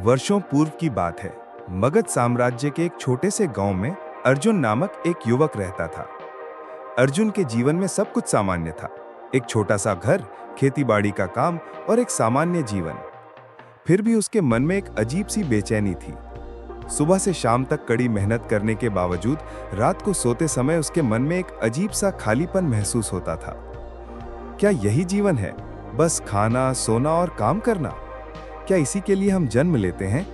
वर्षों पूर्व की बात है। मगध साम्राज्य के एक छोटे से गांव में अर्जुन नामक एक युवक रहता था। अर्जुन के जीवन में सब कुछ सामान्य था। एक छोटा सा घर, खेतीबाड़ी का काम और एक सामान्य जीवन। फिर भी उसके मन में एक अजीब सी बेचैनी थी। सुबह से शाम तक कड़ी मेहनत करने के बावजूद रात को सोते समय उसके मन में एक अजीब सा खालीपन महसूस होता था। क्या यही जीवन है? बस खाना, सोना और काम करना? क्या इसी के लिए हम जन्म लेते हैं?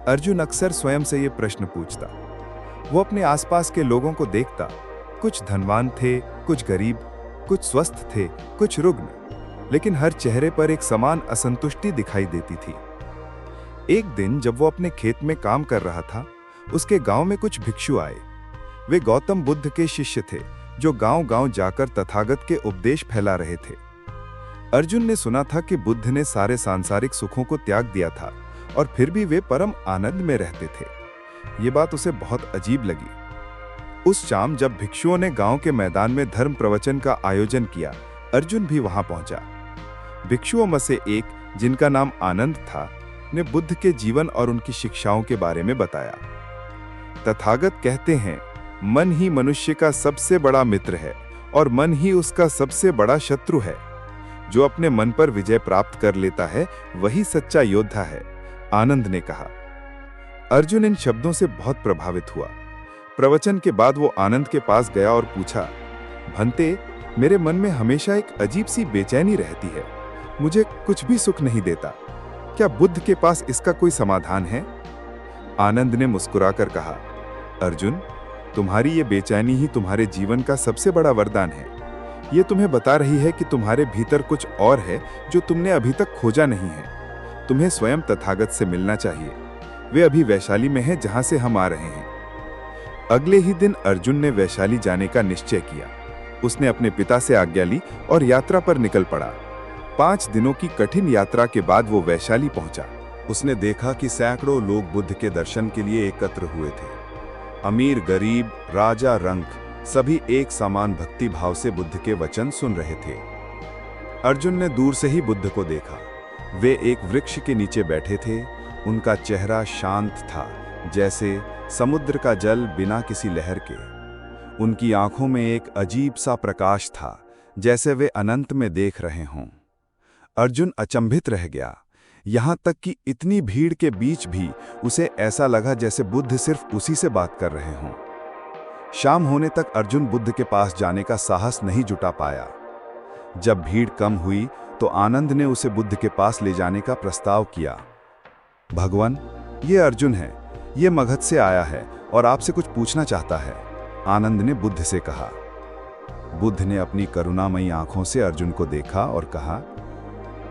अर्जुन अक्सर स्वयं से ये प्रश्न पूछता। वो अपने आसपास के लोगों को देखता। कुछ धनवान थे, कुछ गरीब, कुछ स्वस्थ थे, कुछ रुग्ण, लेकिन हर चेहरे पर एक समान असंतुष्टि दिखाई देती थी। एक दिन जब वो अपने खेत में काम कर रहा था, उसके गांव में कुछ भिक्षु आए। वे गौतम बुद्ध के शिष्य थे, जो गांव-गांव जाकर तथागत के उपदेश फैला रहे थे। अर्जुन ने सुना था कि बुद्ध ने सारे सांसारिक सुखों को त्याग दिया था और फिर भी वे परम आनंद में रहते थे। ये बात उसे बहुत अजीब लगी। उस शाम जब भिक्षुओं ने गांव के मैदान में धर्म प्रवचन का आयोजन किया, अर्जुन भी वहां पहुंचा। भिक्षुओं में से एक, जिनका नाम आनंद था, ने बुद्ध के जीवन और उनकी शिक्षाओं के बारे में बताया। तथागत कहते हैं, मन ही मनुष्य का सबसे बड़ा मित्र है और मन ही उसका सबसे बड़ा शत्रु है। जो अपने मन पर विजय प्राप्त कर लेता है, वही सच्चा योद्धा है, आनंद ने कहा। अर्जुन इन शब्दों से बहुत प्रभावित हुआ। प्रवचन के बाद वो आनंद के पास गया और पूछा, भंते, मेरे मन में हमेशा एक अजीब सी बेचैनी रहती है। मुझे कुछ भी सुख नहीं देता। क्या बुद्ध के पास इसका कोई समाधान है? आनंद ने मुस्कुराकर कहा, अर्जुन, तुम्हारी ये बेचैनी ही तुम्हारे जीवन का सबसे बड़ा वरदान है। ये तुम्हें बता रही है कि तुम्हारे भीतर कुछ और है जो तुमने अभी तक खोजा नहीं है। तुम्हें स्वयं तथागत से मिलना चाहिए। वे अभी वैशाली में हैं, जहां से हम आ रहे हैं। अगले ही दिन अर्जुन ने वैशाली जाने का निश्चय किया। उसने अपने पिता से आज्ञा ली और यात्रा पर निकल पड़ा। 5 दिनों की कठिन यात्रा के बाद वो वैशाली पहुंचा। उसने देखा कि सैकड़ों लोग बुद्ध के दर्शन के लिए एकत्र हुए थे। अमीर, गरीब, राजा, रंक, सभी एक समान भक्ति भाव से बुद्ध के वचन सुन रहे थे। अर्जुन ने दूर से ही बुद्ध को देखा। वे एक वृक्ष के नीचे बैठे थे। उनका चेहरा शांत था, जैसे समुद्र का जल बिना किसी लहर के। उनकी आंखों में एक अजीब सा प्रकाश था, जैसे वे अनंत में देख रहे हों। अर्जुन अचंभित रह गया। यहां तक कि इतनी भीड़ के बीच भी उसे ऐसा लगा जैसे बुद्ध सिर्फ उसी से बात कर रहे हों। शाम होने तक अर्जुन बुद्ध के पास जाने का साहस नहीं जुटा पाया। जब भीड़ कम हुई तो आनंद ने उसे बुद्ध के पास ले जाने का प्रस्ताव किया। भगवान, ये अर्जुन है। ये मगध से आया है और आपसे कुछ पूछना चाहता है, आनंद ने बुद्ध से कहा। बुद्ध ने अपनी करुणामयी आंखों से अर्जुन को देखा और कहा,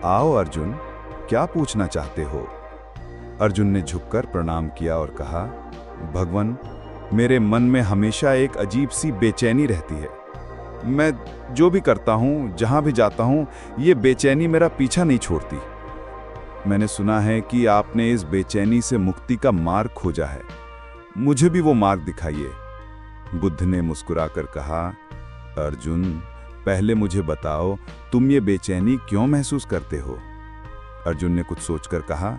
आओ अर्जुन, क्या पूछना चाहते हो? अर्जुन ने झुककर प्रणाम किया और कहा, भगवान, मेरे मन में हमेशा एक अजीब सी बेचैनी रहती है। मैं जो भी करता हूँ, जहाँ भी जाता हूँ, ये बेचैनी मेरा पीछा नहीं छोड़ती। मैंने सुना है कि आपने इस बेचैनी से मुक्ति का मार्ग खोजा है। मुझे भी वो मार्ग दिखाइए। बुद्ध ने मुस्कुराकर कहा, अर्जुन, पहले मुझे बताओ, तुम ये बेचैनी क्यों महसूस करते हो? अर्जुन ने कुछ सोचकर कहा,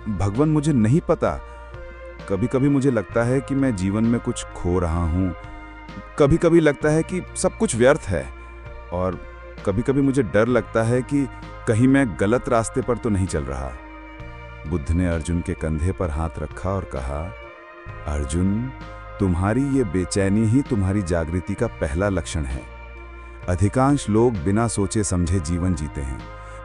भगवान, मुझे नहीं पता। कभी कभी मुझे लगता है कि मैं जीवन में कुछ खो रहा हूँ। कभी कभी लगता है कि सब कुछ व्यर्थ है, और कभी कभी मुझे डर लगता है कि कहीं मैं गलत रास्ते पर तो नहीं चल रहा। बुद्ध ने अर्जुन के कंधे पर हाथ रखा और कहा, अर्जुन, तुम्हारी ये बेचैनी ही तुम्हारी जागृति का पहला लक्षण है। अधिकांश लोग बिना सोचे समझे जीवन जीते हैं,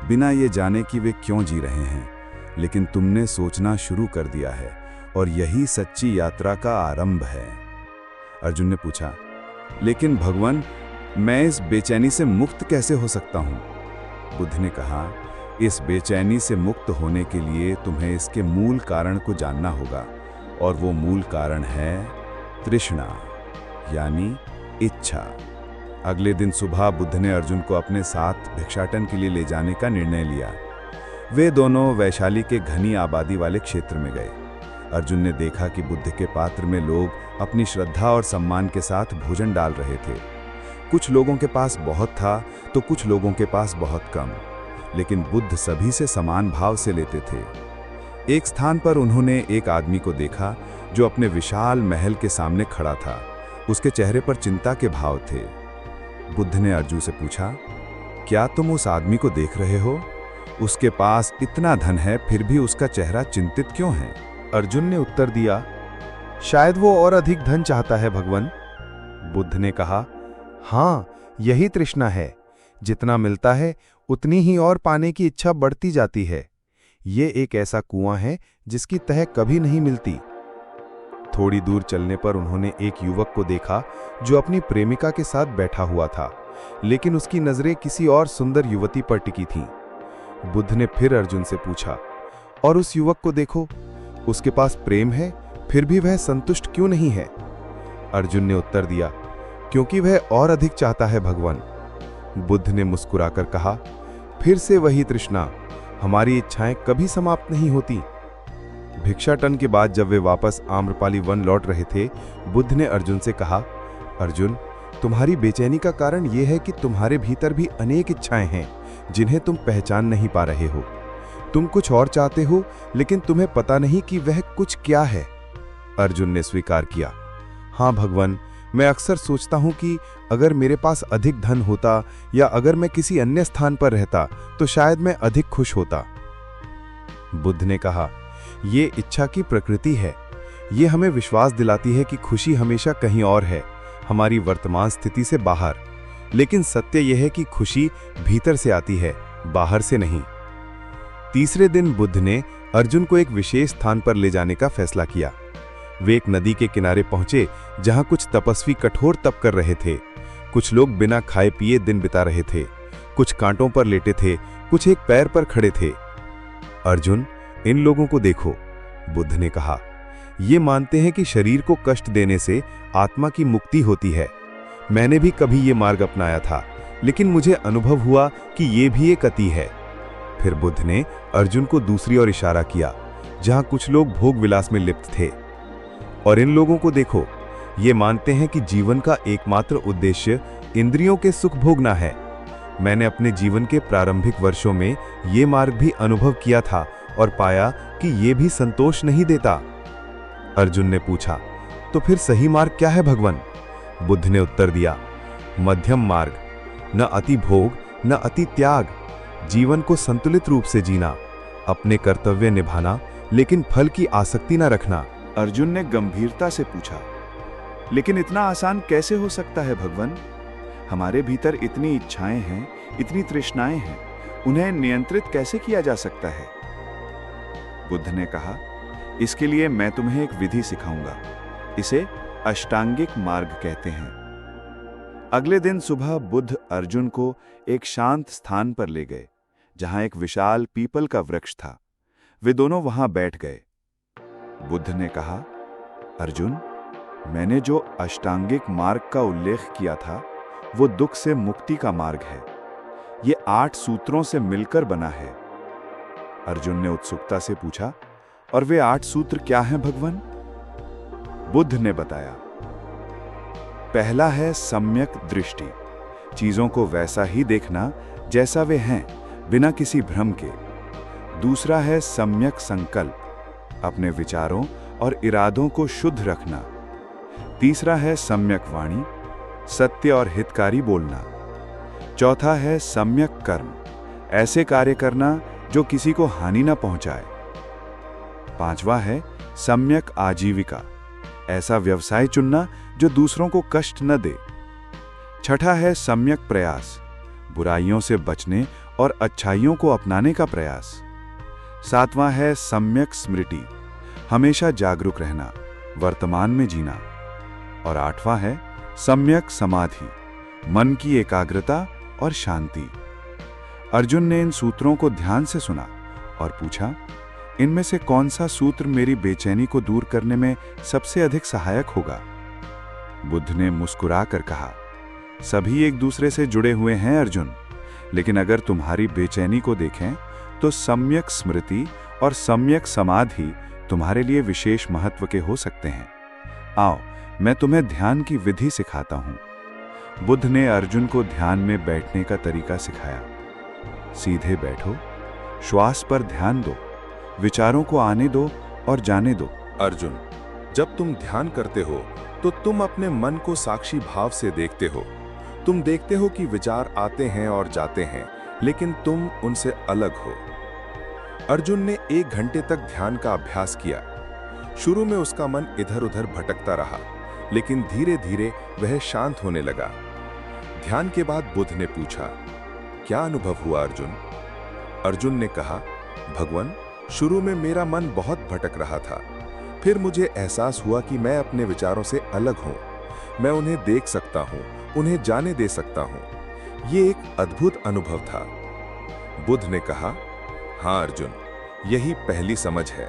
बिना ये जाने कि वे क्यों जी रहे हैं। लेकिन तुमने सोचना शुरू कर दिया है और यही सच्ची यात्रा का आरंभ है। अर्जुन ने पूछा, लेकिन भगवान, मैं इस बेचैनी से मुक्त कैसे हो सकता हूँ? बुद्ध ने कहा, इस बेचैनी से मुक्त होने के लिए तुम्हें इसके मूल कारण को जानना होगा, और वो मूल कारण है तृष्णा, यानी इच्छा। अगले दिन सुबह बुद्ध ने अर्जुन को अपने साथ भिक्षाटन के लिए ले जाने का निर्णय लिया। वे दोनों वैशाली के घनी आबादी वाले क्षेत्र में गए। अर्जुन ने देखा कि बुद्ध के पात्र में लोग अपनी श्रद्धा और सम्मान के साथ भोजन डाल रहे थे। कुछ लोगों के पास बहुत था तो कुछ लोगों के पास बहुत कम, लेकिन बुद्ध सभी से समान भाव से लेते थे। एक स्थान पर उन्होंने एक आदमी को देखा जो अपने विशाल महल के सामने खड़ा था। उसके चेहरे पर चिंता के भाव थे। बुद्ध ने अर्जुन से पूछा, क्या तुम उस आदमी को देख रहे हो? उसके पास इतना धन है, फिर भी उसका चेहरा चिंतित क्यों है? अर्जुन ने उत्तर दिया, शायद वो और अधिक धन चाहता है भगवान। बुद्ध ने कहा, हाँ, यही तृष्णा है। जितना मिलता है उतनी ही और पाने की इच्छा बढ़ती जाती है। ये एक ऐसा कुआं है जिसकी तह कभी नहीं मिलती। थोड़ी दूर चलने पर उन्होंने एक युवक को देखा जो अपनी प्रेमिका के साथ बैठा हुआ था, लेकिन उसकी नजरें किसी और सुंदर युवती पर टिकी थीं। बुद्ध ने फिर अर्जुन से पूछा, और उस युवक को देखो, उसके पास प्रेम है, फिर भी वह संतुष्ट क्यों नहीं है? अर्जुन ने उत्तर दिया, क्योंकि वह और अधिक चाहता है भगवान। बुद्ध ने मुस्कुराकर कहा, फिर से वही तृष्णा, हमारी इच्छाएं कभी समाप्त नहीं होती। भिक्षाटन के बाद जब वे वापस आम्रपाली वन लौट रहे थे, बुद्ध ने अर्जुन से कहा, अर्जुन, तुम्हारी बेचैनी का कारण यह है कि तुम्हारे भीतर भी अनेक इच्छाएं हैं जिन्हें तुम पहचान नहीं पा रहे हो। तुम कुछ और चाहते हो, लेकिन तुम्हें पता नहीं कि वह कुछ क्या है। अर्जुन ने स्वीकार किया, हाँ भगवान, मैं अक्सर सोचता हूं कि अगर मेरे पास अधिक धन होता या अगर मैं किसी अन्य स्थान पर रहता तो शायद मैं अधिक खुश होता। बुद्ध ने कहा, ये इच्छा की प्रकृति है। ये हमें विश्वास दिलाती है कि खुशी हमेशा कहीं और है, हमारी वर्तमान स्थिति से बाहर। लेकिन सत्य यह है कि खुशी भीतर से आती है, बाहर से नहीं। तीसरे दिन बुद्ध ने अर्जुन को एक विशेष स्थान पर ले जाने का फैसला किया। वे एक नदी के किनारे पहुंचे जहां कुछ तपस्वी कठोर तप कर रहे थे। कुछ लोग बिना खाए पिए दिन बिता रहे थे, कुछ कांटों पर लेटे थे, कुछ एक पैर पर खड़े थे। अर्जुन, इन लोगों को देखो, बुद्ध ने कहा। ये मानते हैं कि शरीर को कष्ट देने से आत्मा की मुक्ति होती है। मैंने भी कभी ये मार्ग अपनाया था, लेकिन मुझे अनुभव हुआ कि ये भी एक अति है। फिर बुद्ध ने अर्जुन को दूसरी ओर इशारा किया, जहां कुछ लोग भोग विलास में लिप्त थे। और इन लोगों को देखो, ये मानते हैं कि जीवन का एकमात्र उद्देश्य इंद्रियों के सुख भोगना है। मैंने अपने जीवन के प्रारंभिक वर्षों में ये मार्ग भी अनुभव किया था और पाया कि ये भी संतोष नहीं देता। अर्जुन ने पूछा, तो फिर सही मार्ग क्या है भगवान? बुद्ध ने उत्तर दिया, मध्यम मार्ग, न अति भोग न अति त्याग, जीवन को संतुलित रूप से जीना, अपने कर्तव्य निभाना, लेकिन फल की आसक्ति न रखना। अर्जुन ने गंभीरता से पूछा, लेकिन इतना आसान कैसे हो सकता है भगवान? हमारे भीतर इतनी इच्छाएं हैं, इतनी तृष्णाएं हैं, उन्हें नियंत्रित कैसे किया जा सकता है? बुद्ध ने कहा, इसके लिए मैं तुम्हें एक विधि सिखाऊंगा। इसे अष्टांगिक मार्ग कहते हैं। अगले दिन सुबह बुद्ध अर्जुन को एक शांत स्थान पर ले गए, जहां एक विशाल पीपल का वृक्ष था। वे दोनों वहां बैठ गए। बुद्ध ने कहा, अर्जुन, मैंने जो अष्टांगिक मार्ग का उल्लेख किया था, वो दुख से मुक्ति का मार्ग है। ये 8 सूत्रों से मिलकर बना है। अर्जुन ने उत्सुकता से पूछा, और वे 8 सूत्र क्या हैं भगवान? बुद्ध ने बताया, पहला है सम्यक दृष्टि, चीजों को वैसा ही देखना जैसा वे हैं, बिना किसी भ्रम के। दूसरा है सम्यक संकल्प, अपने विचारों और इरादों को शुद्ध रखना। तीसरा है सम्यक वाणी, सत्य और हितकारी बोलना। चौथा है सम्यक कर्म, ऐसे कार्य करना जो किसी को हानि न पहुंचाए। पांचवा है सम्यक आजीविका, ऐसा व्यवसाय चुनना जो दूसरों को कष्ट न दे। छठा है सम्यक प्रयास, बुराइयों से बचने और अच्छाइयों को अपनाने का प्रयास। सातवां है सम्यक स्मृति, हमेशा जागरूक रहना, वर्तमान में जीना। और आठवां है सम्यक समाधि, मन की एकाग्रता और शांति। अर्जुन ने इन सूत्रों को ध्यान से सुना और पूछा, इनमें से कौन सा सूत्र मेरी बेचैनी को दूर करने में सबसे अधिक सहायक होगा? बुद्ध ने मुस्कुराकर कहा, सभी एक दूसरे से जुड़े हुए हैं अर्जुन, लेकिन अगर तुम्हारी बेचैनी को देखें तो सम्यक स्मृति और सम्यक समाधि तुम्हारे लिए विशेष महत्व के हो सकते हैं। आओ, मैं तुम्हें ध्यान की विधि सिखाता हूं। बुद्ध ने अर्जुन को ध्यान में बैठने का तरीका सिखाया। सीधे बैठो, श्वास पर ध्यान दो, विचारों को आने दो और जाने दो। अर्जुन, जब तुम ध्यान करते हो तो तुम अपने मन को साक्षी भाव से देखते हो। तुम देखते हो कि विचार आते हैं और जाते हैं, लेकिन तुम उनसे अलग हो। अर्जुन ने 1 घंटे तक ध्यान का अभ्यास किया। शुरू में उसका मन इधर उधर भटकता रहा, लेकिन धीरे धीरे वह शांत होने लगा। ध्यान के बाद बुद्ध ने पूछा, क्या अनुभव हुआ अर्जुन? अर्जुन ने कहा, भगवान, शुरू में मेरा मन बहुत भटक रहा था। फिर मुझे एहसास हुआ कि मैं अपने विचारों से अलग हूं। मैं उन्हें देख सकता हूं, उन्हें जाने दे सकता हूं। ये एक अद्भुत अनुभव था। बुद्ध ने कहा, हाँ अर्जुन, यही पहली समझ है।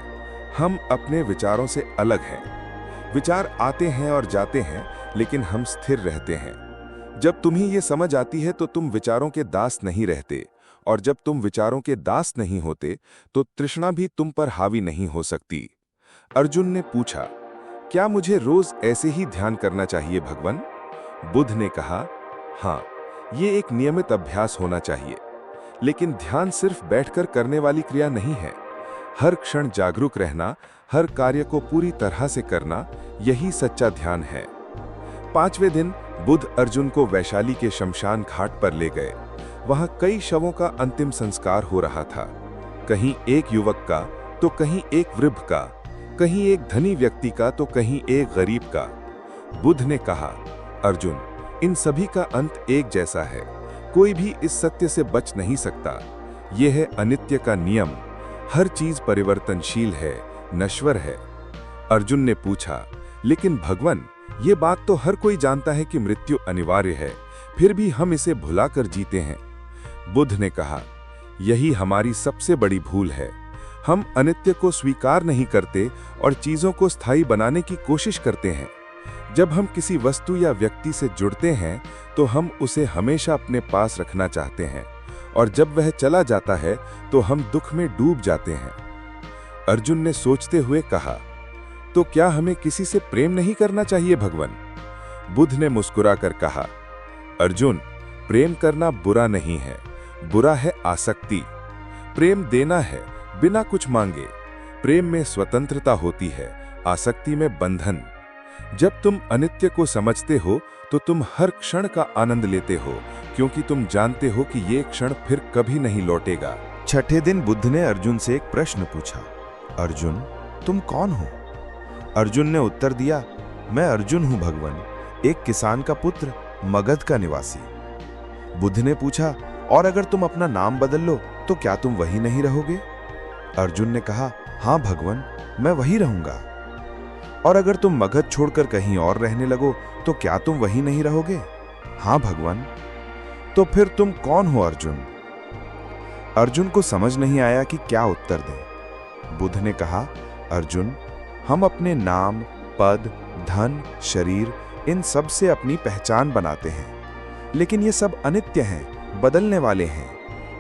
हम अपने विचारों से अलग हैं। विचार आते हैं और जाते हैं, लेकिन हम स्थिर रहते हैं। जब तुम्हें ये समझ आती है तो तुम विचारों के दास नहीं रहते, और जब तुम विचारों के दास नहीं होते तो तृष्णा भी तुम पर हावी नहीं हो सकती। अर्जुन ने पूछा, क्या मुझे रोज ऐसे ही ध्यान करना चाहिए भगवान? बुद्ध ने कहा, हाँ, ये एक नियमित अभ्यास होना चाहिए। लेकिन ध्यान सिर्फ बैठकर करने वाली क्रिया नहीं है। हर क्षण जागरूक रहना, हर कार्य को पूरी तरह से करना, यही सच्चा ध्यान है। 5वें दिन बुद्ध अर्जुन को वैशाली के शमशान घाट पर ले गए। वहां कई शवों का अंतिम संस्कार हो रहा था। कहीं एक युवक का तो कहीं एक वृद्ध का, कहीं एक धनी व्यक्ति का तो कहीं एक गरीब का। बुद्ध ने कहा, अर्जुन, इन सभी का अंत एक जैसा है। कोई भी इस सत्य से बच नहीं सकता। यह है अनित्य का नियम। हर चीज परिवर्तनशील है, नश्वर है। अर्जुन ने पूछा, लेकिन भगवान, ये बात तो हर कोई जानता है कि मृत्यु अनिवार्य है, फिर भी हम इसे भुलाकर जीते हैं। बुद्ध ने कहा, यही हमारी सबसे बड़ी भूल है। हम अनित्य को स्वीकार नहीं करते और चीजों को स्थायी बनाने की कोशिश करते हैं। जब हम किसी वस्तु या व्यक्ति से जुड़ते हैं तो हम उसे हमेशा अपने पास रखना चाहते हैं, और जब वह चला जाता है तो हम दुख में डूब जाते हैं। अर्जुन ने सोचते हुए कहा, तो क्या हमें किसी से प्रेम नहीं करना चाहिए भगवान? बुद्ध ने मुस्कुराकर कहा, अर्जुन, प्रेम करना बुरा नहीं है, बुरा है आसक्ति। प्रेम देना है बिना कुछ मांगे। प्रेम में स्वतंत्रता होती है, आसक्ति में बंधन। जब तुम अनित्य को समझते हो तो तुम हर क्षण का आनंद लेते हो, क्योंकि तुम जानते हो कि ये क्षण फिर कभी नहीं लौटेगा। 6ठे दिन बुद्ध ने अर्जुन से एक प्रश्न पूछा, अर्जुन, तुम कौन हो? अर्जुन ने उत्तर दिया, मैं अर्जुन हूं भगवान, एक किसान का पुत्र, मगध का निवासी। बुद्ध ने पूछा, और अगर तुम अपना नाम बदल लो तो क्या तुम वही नहीं रहोगे? अर्जुन ने कहा, हाँ भगवान, मैं वही रहूंगा। और अगर तुम मगध छोड़कर कहीं और रहने लगो तो क्या तुम वही नहीं रहोगे? हाँ भगवान। तो फिर तुम कौन हो अर्जुन? अर्जुन को समझ नहीं आया कि क्या उत्तर दें। बुद्ध ने कहा, अर्जुन, हम अपने नाम, पद, धन, शरीर, इन सब से अपनी पहचान बनाते हैं, लेकिन ये सब अनित्य हैं, बदलने वाले हैं।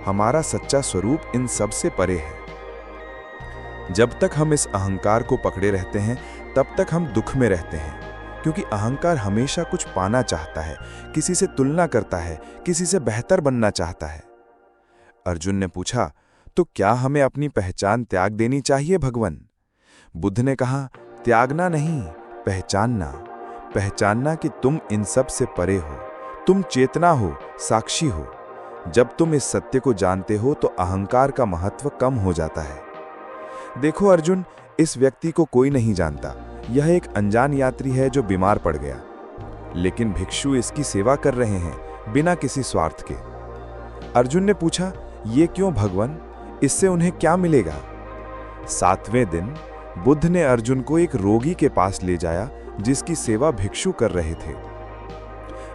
हमारा सच्चा स्वरूप इन सब से परे है। जब तक हम इस अहंकार को पकड़े रहते हैं तब तक हम दुख में रहते हैं, क्योंकि अहंकार हमेशा कुछ पाना चाहता है, किसी से तुलना करता है, किसी से बेहतर बनना चाहता है। अर्जुन ने पूछा, तो क्या हमें अपनी पहचान त्याग देनी चाहिए भगवान? बुद्ध ने कहा, त्यागना नहीं, पहचानना। पहचानना कि तुम इन सब से परे हो, तुम चेतना हो, साक्षी हो। जब तुम इस सत्य को जानते हो तो अहंकार का महत्व कम हो जाता है। देखो अर्जुन, इस व्यक्ति को कोई नहीं जानता। यह एक अनजान यात्री है जो बीमार पड़ गया, लेकिन भिक्षु इसकी सेवा कर रहे हैं बिना किसी स्वार्थ के। अर्जुन ने पूछा, ये क्यों भगवान? इससे उन्हें क्या मिलेगा? 7वें दिन बुद्ध ने अर्जुन को एक रोगी के पास ले जाया जिसकी सेवा भिक्षु कर रहे थे।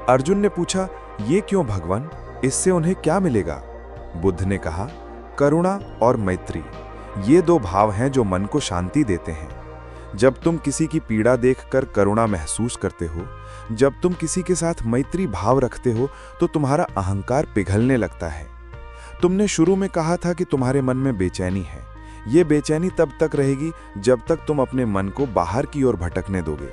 अर्जुन ने पूछा, ये क्यों भगवान? इससे उन्हें क्या मिलेगा? बुद्ध ने कहा, करुणा और मैत्री, ये 2 भाव हैं जो मन को शांति देते हैं। जब तुम किसी की पीड़ा देखकर करुणा महसूस करते हो, जब तुम किसी के साथ मैत्री भाव रखते हो, तो तुम्हारा अहंकार पिघलने लगता है। तुमने शुरू में कहा था कि तुम्हारे मन में बेचैनी है। ये बेचैनी तब तक रहेगी जब तक तुम अपने मन को बाहर की ओर भटकने दोगे।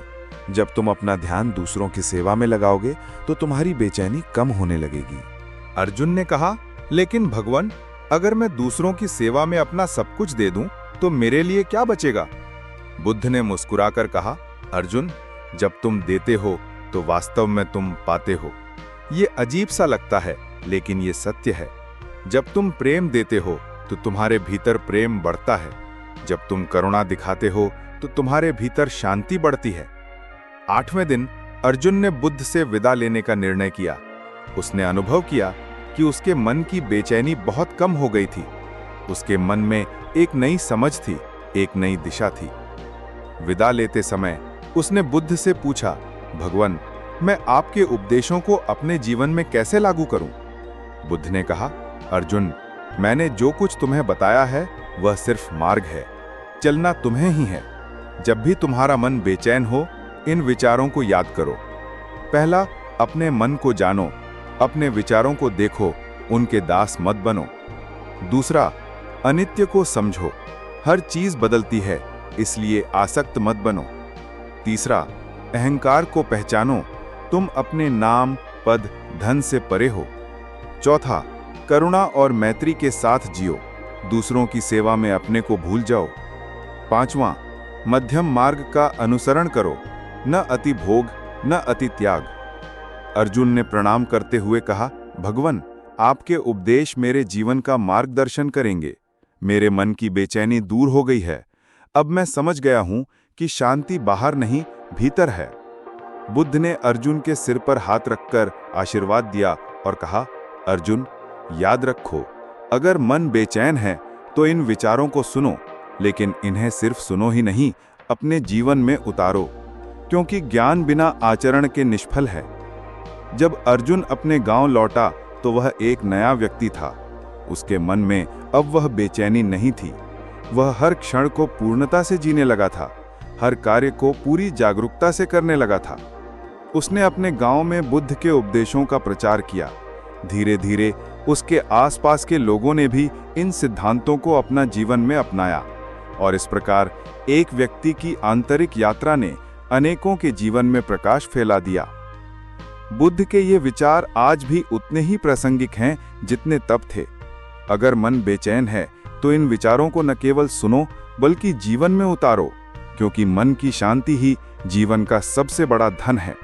जब तुम अपना ध्यान दूसरों की सेवा में लगाओगे तो तुम्हारी बेचैनी कम होने लगेगी। अर्जुन ने कहा, लेकिन भगवान, अगर मैं दूसरों की सेवा में अपना सब कुछ दे दूं, तो मेरे लिए क्या बचेगा? बुद्ध ने मुस्कुराकर कहा, अर्जुन, जब तुम देते हो तो वास्तव में तुम पाते हो। ये अजीब सा लगता है, लेकिन ये सत्य है। जब तुम प्रेम देते हो तो तुम्हारे भीतर प्रेम बढ़ता है। जब तुम करुणा दिखाते हो तो तुम्हारे भीतर शांति बढ़ती है। 8वें दिन अर्जुन ने बुद्ध से विदा लेने का निर्णय किया। उसने अनुभव किया कि उसके मन की बेचैनी बहुत कम हो गई थी। उसके मन में एक नई समझ थी, एक नई दिशा थी। विदा लेते समय उसने बुद्ध से पूछा, भगवान, मैं आपके उपदेशों को अपने जीवन में कैसे लागू करूं? बुद्ध ने कहा, अर्जुन, मैंने जो कुछ तुम्हें बताया है वह सिर्फ मार्ग है। चलना तुम्हें ही है। जब भी तुम्हारा मन बेचैन हो, इन विचारों को याद करो। पहला, अपने मन को जानो, अपने विचारों को देखो, उनके दास मत बनो। दूसरा, अनित्य को समझो, हर चीज बदलती है, इसलिए आसक्त मत बनो। तीसरा, अहंकार को पहचानो, तुम अपने नाम, पद, धन से परे हो। चौथा, करुणा और मैत्री के साथ जियो, दूसरों की सेवा में अपने को भूल जाओ। पांचवां, मध्यम मार्ग का अनुसरण करो, न अति भोग न अति त्याग। अर्जुन ने प्रणाम करते हुए कहा, भगवान, आपके उपदेश मेरे जीवन का मार्गदर्शन करेंगे। मेरे मन की बेचैनी दूर हो गई है। अब मैं समझ गया हूं कि शांति बाहर नहीं, भीतर है। बुद्ध ने अर्जुन के सिर पर हाथ रखकर आशीर्वाद दिया और कहा, अर्जुन, याद रखो, अगर मन बेचैन है तो इन विचारों को सुनो, लेकिन इन्हें सिर्फ सुनो ही नहीं, अपने जीवन में उतारो, क्योंकि ज्ञान बिना आचरण के निष्फल है। जब अर्जुन अपने गांव लौटा तो वह एक नया व्यक्ति था। उसके मन में अब वह बेचैनी नहीं थी। वह हर क्षण को पूर्णता से जीने लगा था, हर कार्य को पूरी जागरूकता से करने लगा था। उसने अपने गांव में बुद्ध के उपदेशों का प्रचार किया। धीरे धीरे उसके आसपास के लोगों ने भी इन सिद्धांतों को अपना जीवन में अपनाया, और इस प्रकार एक व्यक्ति की आंतरिक यात्रा ने अनेकों के जीवन में प्रकाश फैला दिया। बुद्ध के ये विचार आज भी उतने ही प्रासंगिक हैं जितने तब थे। अगर मन बेचैन है तो इन विचारों को न केवल सुनो बल्कि जीवन में उतारो, क्योंकि मन की शांति ही जीवन का सबसे बड़ा धन है।